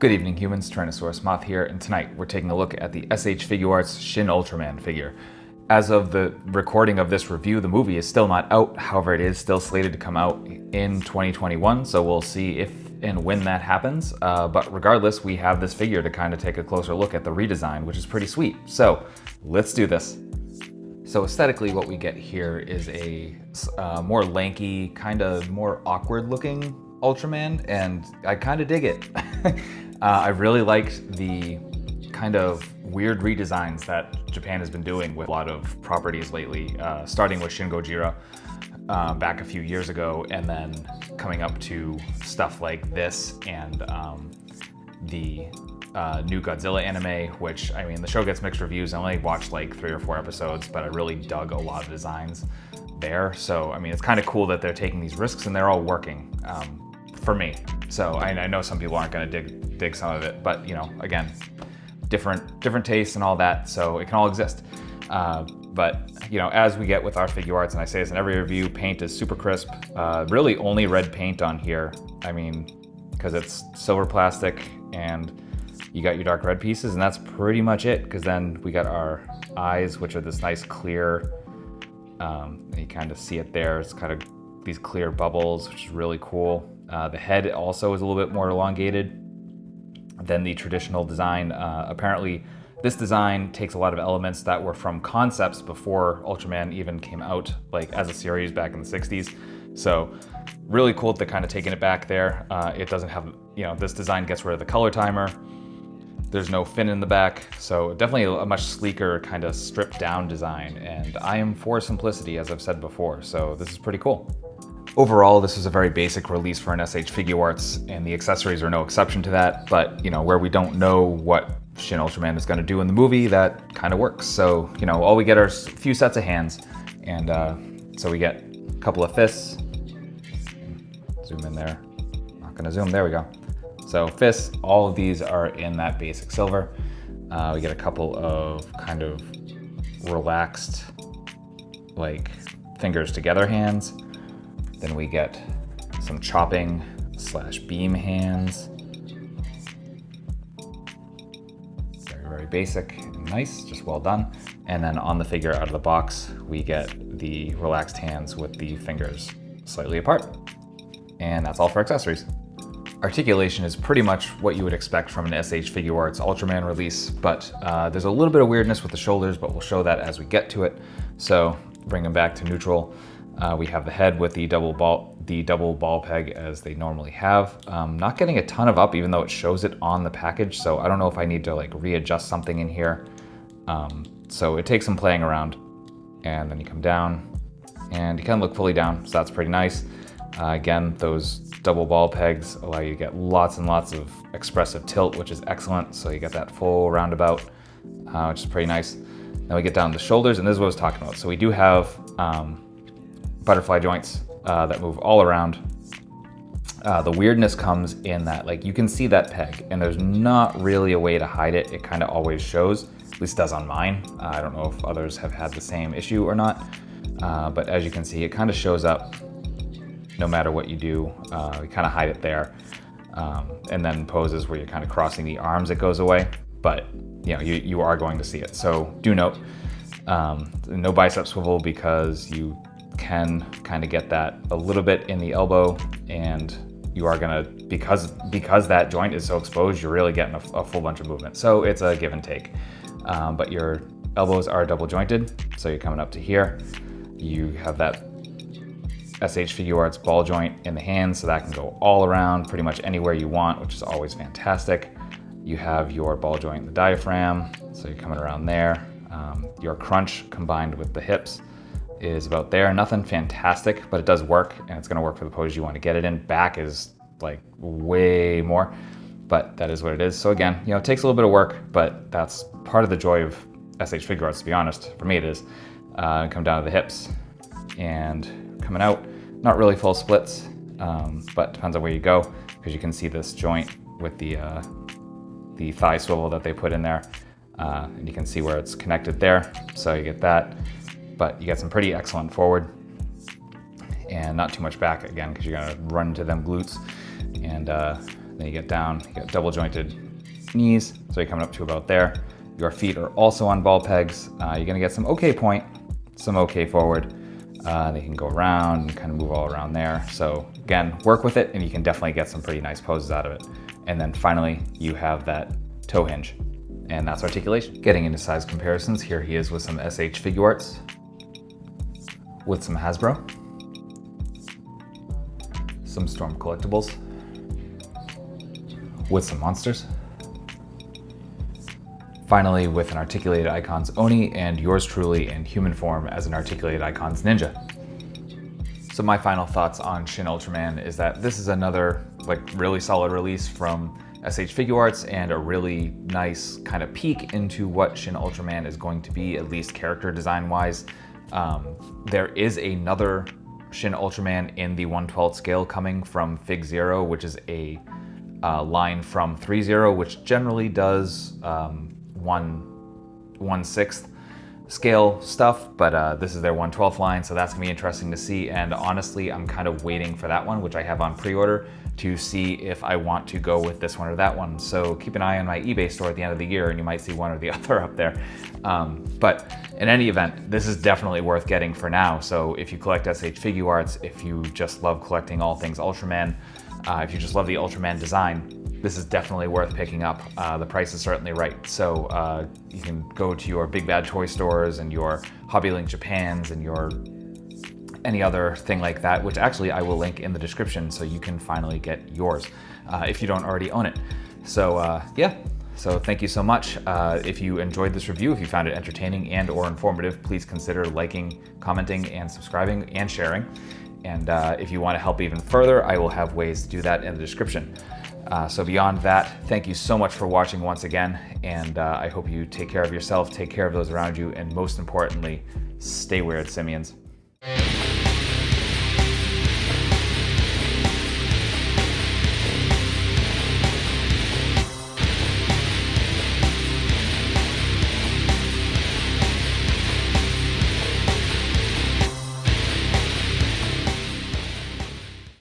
Good evening humans, Tyrannosaurusmoth here, and tonight we're taking a look at the SH Figuarts Shin Ultraman figure. As of the recording of this review, the movie is still not out, however it is still slated to come out in 2021, so we'll see if and when that happens. But regardless, we have this figure to kind of take a closer look at the redesign, which is pretty sweet. So let's do this. So aesthetically what we get here is a more lanky, kind of more awkward looking Ultraman, and I kind of dig it. I really liked the kind of weird redesigns that Japan has been doing with a lot of properties lately, starting with Shin Gojira back a few years ago, and then coming up to stuff like this and the new Godzilla anime, which, I mean, the show gets mixed reviews. I only watched like 3 or 4 episodes, but I really dug a lot of designs there. So, I mean, it's kind of cool that they're taking these risks and they're all working for me. So I know some people aren't going to dig some of it, but you know, again, different tastes and all that, so it can all exist. But you know, as we get with our Figuarts, and I say this in every review, paint is super crisp. Really only red paint on here. I mean, because it's silver plastic and you got your dark red pieces, and that's pretty much it. Because then we got our eyes, which are this nice clear, and you kind of see it there. It's kind of these clear bubbles, which is really cool. The head also is a little bit more elongated than the traditional design. Apparently, this design takes a lot of elements that were from concepts before Ultraman even came out, like as a series back in the 60s. So really cool to kind of taking it back there. It doesn't have, you know, this design gets rid of the color timer. There's no fin in the back, so definitely a much sleeker, kind of stripped down design. And I am for simplicity, as I've said before, so this is pretty cool. Overall, this is a very basic release for an SH Figuarts, and the accessories are no exception to that. But you know, where we don't know what Shin Ultraman is going to do in the movie, that kind of works. So you know, all we get are a few sets of hands, and so we get a couple of fists. Zoom in there. Not going to zoom. There we go. So fists. All of these are in that basic silver. We get a couple of kind of relaxed, like fingers together hands. Then we get some chopping / beam hands. Very basic and nice, just well done. And then on the figure out of the box, we get the relaxed hands with the fingers slightly apart. And that's all for accessories. Articulation is pretty much what you would expect from an SH Figuarts Ultraman release, but there's a little bit of weirdness with the shoulders, but we'll show that as we get to it. So bring them back to neutral. We have the head with the double ball peg as they normally have. Not getting a ton of up, even though it shows it on the package, so I don't know if I need to like readjust something in here. So it takes some playing around. And then you come down and you can look fully down, so that's pretty nice. Again, those double ball pegs allow you to get lots and lots of expressive tilt, which is excellent. So you get that full roundabout, which is pretty nice. Then we get down to the shoulders, and this is what I was talking about. So we do have butterfly joints that move all around. The weirdness comes in that, like, you can see that peg, and there's not really a way to hide it. It kind of always shows, at least does on mine. I don't know if others have had the same issue or not, but as you can see, it kind of shows up no matter what you do. We kind of hide it there, and then poses where you're kind of crossing the arms, it goes away, but you know, you are going to see it. So do note, no bicep swivel, because you can kind of get that a little bit in the elbow, and you are gonna, because that joint is so exposed, you're really getting a full bunch of movement. So it's a give and take, but your elbows are double jointed, so you're coming up to here. You have that SH Figuarts ball joint in the hand, so that can go all around pretty much anywhere you want, which is always fantastic. You have your ball joint in the diaphragm, so you're coming around there. Your crunch combined with the hips is about there. Nothing fantastic, but it does work, and it's going to work for the pose you want to get it in. Back is like way more, but that is what it is. So again, you know, it takes a little bit of work, but that's part of the joy of SH Figuarts, to be honest. For me it is. Come down to the hips and coming out. Not really full splits, but depends on where you go, because you can see this joint with the thigh swivel that they put in there, and you can see where it's connected there. So you get that. But you get some pretty excellent forward and not too much back, again, because you're gonna run into them glutes. And Then you get down, you got double jointed knees, so you're coming up to about there. Your feet are also on ball pegs. You're gonna get some okay point, some okay forward. They can go around and kind of move all around there. So again, work with it and you can definitely get some pretty nice poses out of it. And then finally, you have that toe hinge, and that's articulation. Getting into size comparisons, here he is with some SH Figuarts, with some Hasbro, some Storm Collectibles, with some monsters. Finally, with an Articulated Icons Oni and yours truly in human form as an Articulated Icons Ninja. So my final thoughts on Shin Ultraman is that this is another really solid release from SH Figuarts and a really nice kind of peek into what Shin Ultraman is going to be, at least character design wise. There is another Shin Ultraman in the 1/12 scale coming from Fig Zero, which is a line from 3-0, which generally does 1/6 scale stuff, but this is their 1/12 line, so that's gonna be interesting to see. And honestly, I'm kind of waiting for that one, which I have on pre-order, to see if I want to go with this one or that one. So keep an eye on my eBay store at the end of the year and you might see one or the other up there. But in any event, this is definitely worth getting for now. So if you collect SH Figuarts, if you just love collecting all things Ultraman, if you just love the Ultraman design, this is definitely worth picking up. The price is certainly right. So you can go to your Big Bad Toy stores and your HobbyLink Japans and your any other thing like that, which actually I will link in the description so you can finally get yours if you don't already own it. So yeah, so thank you so much. If you enjoyed this review, if you found it entertaining and or informative, please consider liking, commenting, and subscribing and sharing. And if you want to help even further, I will have ways to do that in the description. So beyond that, thank you so much for watching once again, and I hope you take care of yourself, take care of those around you, and most importantly, stay weird, simians.